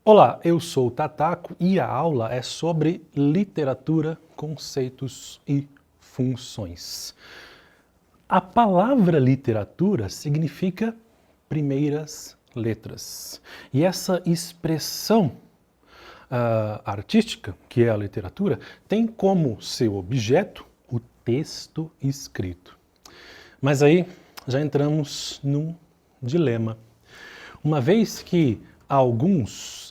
Olá, eu sou o Tataco e a aula é sobre literatura, conceitos e funções. A palavra literatura significa primeiras letras. E essa expressão artística, que é a literatura, tem como seu objeto o texto escrito. Mas aí já entramos num dilema. Uma vez que alguns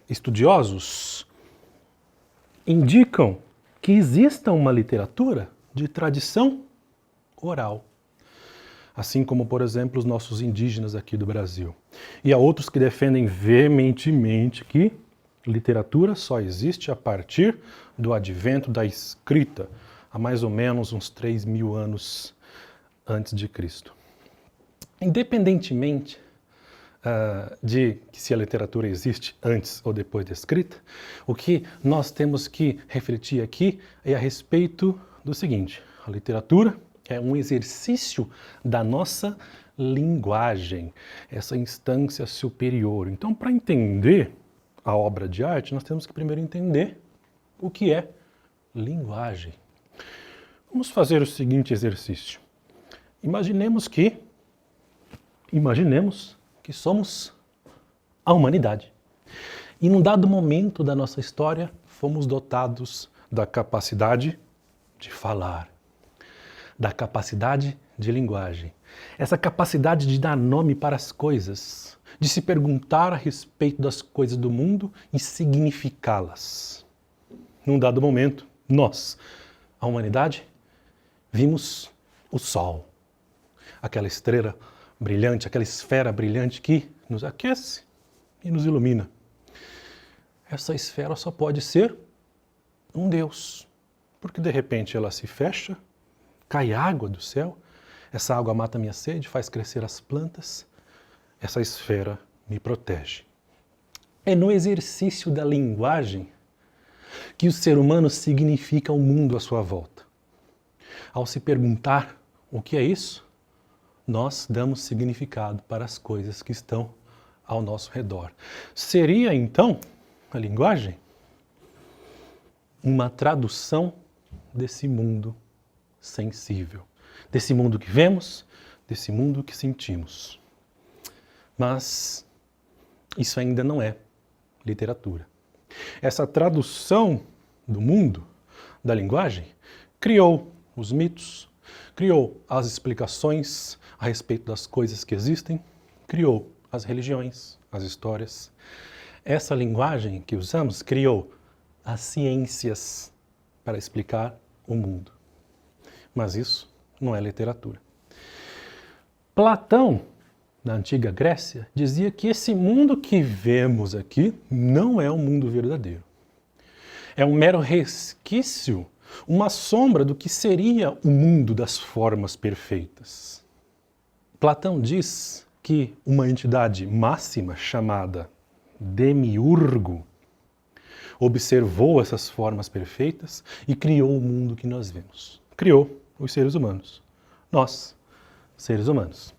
estudiosos indicam que exista uma literatura de tradição oral, assim como, por exemplo, os nossos indígenas aqui do Brasil. E há outros que defendem veementemente que literatura só existe a partir do advento da escrita, há mais ou menos uns 3.000 anos antes de Cristo. Independentemente de se a literatura existe antes ou depois da escrita, o que nós temos que refletir aqui é a respeito do seguinte: a literatura é um exercício da nossa linguagem, essa instância superior. Então, para entender a obra de arte, nós temos que primeiro entender o que é linguagem. Vamos fazer o seguinte exercício. Imaginemos que somos a humanidade. E num dado momento da nossa história, fomos dotados da capacidade de falar, da capacidade de linguagem. Essa capacidade de dar nome para as coisas, de se perguntar a respeito das coisas do mundo e significá-las. Num dado momento, nós, a humanidade, vimos o Sol, aquela estrela brilhante, aquela esfera brilhante que nos aquece e nos ilumina. Essa esfera só pode ser um Deus, porque de repente ela se fecha, cai água do céu, essa água mata minha sede, faz crescer as plantas, essa esfera me protege. É no exercício da linguagem que o ser humano significa o mundo à sua volta. Ao se perguntar o que é isso, nós damos significado para as coisas que estão ao nosso redor. Seria, então, a linguagem uma tradução desse mundo sensível, desse mundo que vemos, desse mundo que sentimos. Mas isso ainda não é literatura. Essa tradução do mundo, da linguagem, criou os mitos, criou as explicações a respeito das coisas que existem, criou as religiões, as histórias. Essa linguagem que usamos criou as ciências para explicar o mundo. Mas isso não é literatura. Platão, na antiga Grécia, dizia que esse mundo que vemos aqui não é o mundo verdadeiro. É um mero resquício, uma sombra do que seria o mundo das formas perfeitas. Platão diz que uma entidade máxima chamada Demiurgo observou essas formas perfeitas e criou o mundo que nós vemos. Criou os seres humanos. Nós, seres humanos,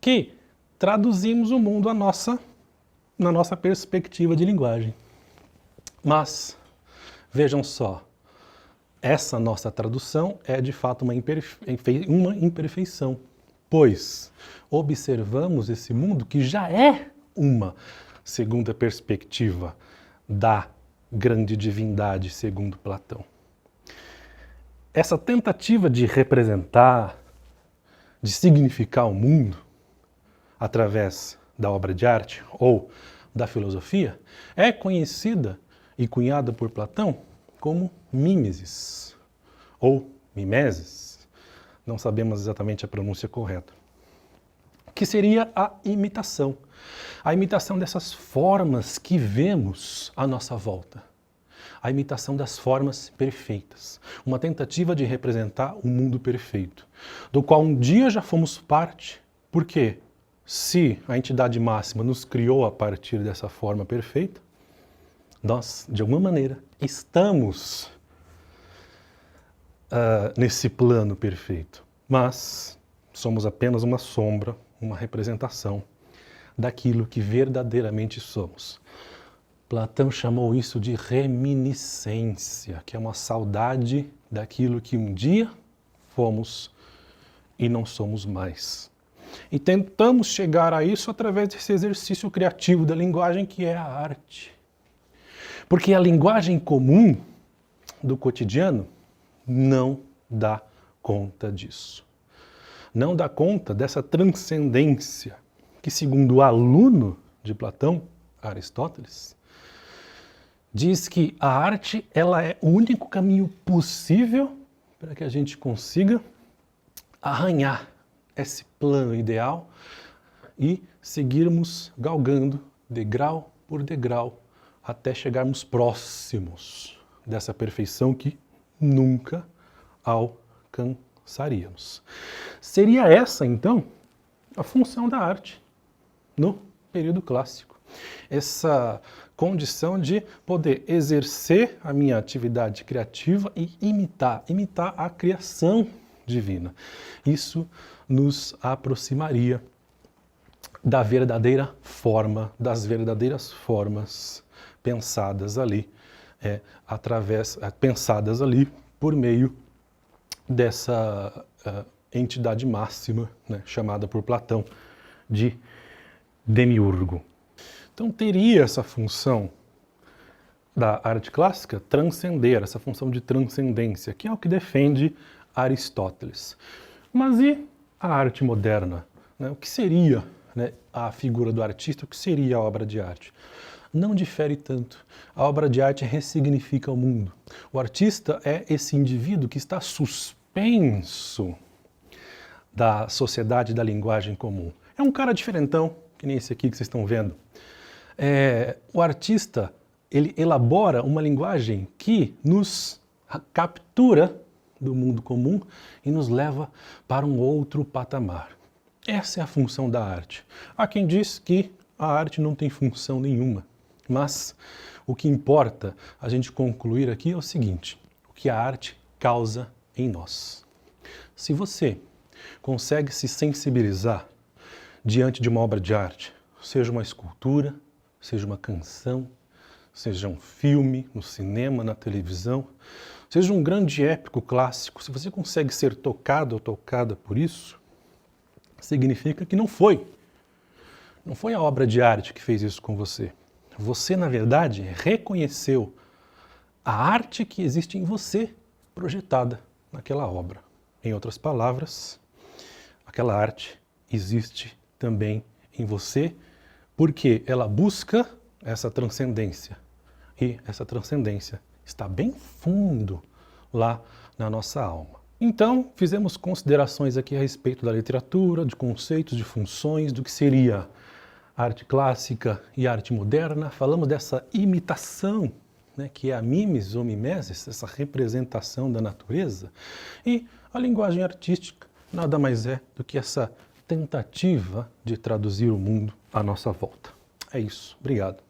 que traduzimos o mundo na nossa perspectiva de linguagem. Mas, vejam só, essa nossa tradução é de fato uma imperfeição, pois observamos esse mundo que já é uma segunda perspectiva da grande divindade, segundo Platão. Essa tentativa de representar, de significar o mundo através da obra de arte ou da filosofia é conhecida e cunhada por Platão como mimesis ou mimesis. Não sabemos exatamente a pronúncia correta. Que seria a imitação. A imitação dessas formas que vemos à nossa volta. A imitação das formas perfeitas. Uma tentativa de representar o mundo perfeito, do qual um dia já fomos parte, porque se a entidade máxima nos criou a partir dessa forma perfeita, nós, de alguma maneira, estamos nesse plano perfeito. Mas somos apenas uma sombra, uma representação daquilo que verdadeiramente somos. Platão chamou isso de reminiscência, que é uma saudade daquilo que um dia fomos e não somos mais. E tentamos chegar a isso através desse exercício criativo da linguagem, que é a arte. Porque a linguagem comum do cotidiano não dá conta disso. Não dá conta dessa transcendência que, segundo o aluno de Platão, Aristóteles, diz que a arte ela é o único caminho possível para que a gente consiga arranhar esse plano ideal e seguirmos galgando degrau por degrau até chegarmos próximos dessa perfeição que nunca alcançaríamos. Seria essa, então, a função da arte no período clássico. Essa condição de poder exercer a minha atividade criativa e imitar a criação divina. Isso nos aproximaria da verdadeira forma, das verdadeiras formas pensadas ali, pensadas ali por meio dessa entidade máxima, né, chamada por Platão de demiurgo. Então teria essa função da arte clássica transcender, essa função de transcendência, que é o que defende Aristóteles. Mas e a arte moderna? Né? O que seria, né, a figura do artista? O que seria a obra de arte? Não difere tanto. A obra de arte ressignifica o mundo. O artista é esse indivíduo que está suspenso da sociedade da linguagem comum. É um cara diferentão, que nem esse aqui que vocês estão vendo. O artista, ele elabora uma linguagem que nos captura do mundo comum e nos leva para um outro patamar. Essa é a função da arte. Há quem diz que a arte não tem função nenhuma, mas o que importa a gente concluir aqui é o seguinte: o que a arte causa em nós. Se você consegue se sensibilizar diante de uma obra de arte, seja uma escultura, seja uma canção, seja um filme, no cinema, na televisão, seja um grande épico clássico, se você consegue ser tocado ou tocada por isso, significa que não foi a obra de arte que fez isso com você. Você, na verdade, reconheceu a arte que existe em você projetada naquela obra. Em outras palavras, aquela arte existe também em você porque ela busca essa transcendência. E essa transcendência está bem fundo lá na nossa alma. Então, fizemos considerações aqui a respeito da literatura, de conceitos, de funções, do que seria arte clássica e arte moderna. Falamos dessa imitação, né, que é a mimes ou mimesis, essa representação da natureza. E a linguagem artística nada mais é do que essa tentativa de traduzir o mundo à nossa volta. É isso. Obrigado.